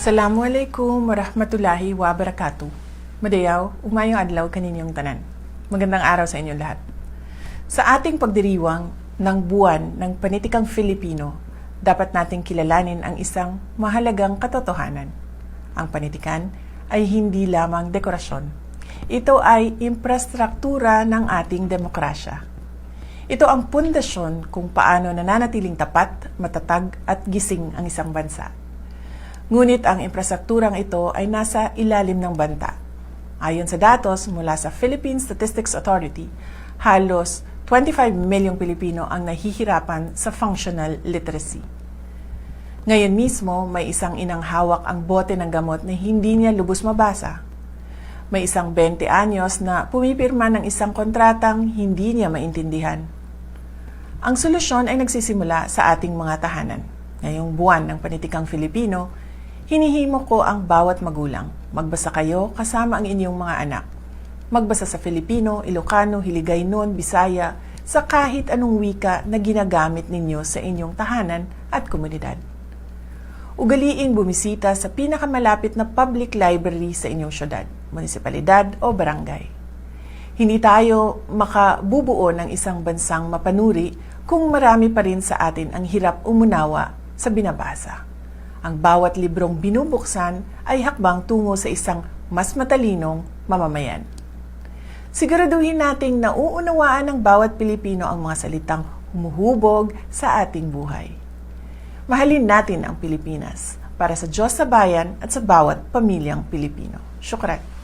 Assalamualaikum warahmatullahi wabarakatuh. Madayaw, umayong adlaw kaninyong tanan. Magandang araw sa inyong lahat. Sa ating pagdiriwang ng buwan ng panitikang Filipino, dapat nating kilalanin ang isang mahalagang katotohanan. Ang panitikan ay hindi lamang dekorasyon. Ito ay infrastruktura ng ating demokrasya. Ito ang pundasyon kung paano nananatiling tapat, matatag at gising ang isang bansa. Ngunit ang infrastrukturang ito ay nasa ilalim ng banta. Ayon sa datos mula sa Philippine Statistics Authority, halos 25 milyong Pilipino ang nahihirapan sa functional literacy. Ngayon mismo, may isang inang hawak ang bote ng gamot na hindi niya lubos mabasa. May isang 20 anyos na pumipirma ng isang kontratang hindi niya maintindihan. Ang solusyon ay nagsisimula sa ating mga tahanan. Ngayong buwan ng panitikang Filipino, hinihimo ko ang bawat magulang. Magbasa kayo kasama ang inyong mga anak. Magbasa sa Filipino, Ilocano, Hiligaynon, Bisaya, sa kahit anong wika na ginagamit ninyo sa inyong tahanan at komunidad. Ugaliing bumisita sa pinakamalapit na public library sa inyong syudad, munisipalidad o barangay. Hindi tayo makabubuo ng isang bansang mapanuri kung marami pa rin sa atin ang hirap umunawa sa binabasa. Ang bawat librong binubuksan ay hakbang tungo sa isang mas matalinong mamamayan. Siguraduhin nating nauunawaan ng bawat Pilipino ang mga salitang humuhubog sa ating buhay. Mahalin natin ang Pilipinas para sa Diyos sa bayan at sa bawat pamilyang Pilipino. Syukran.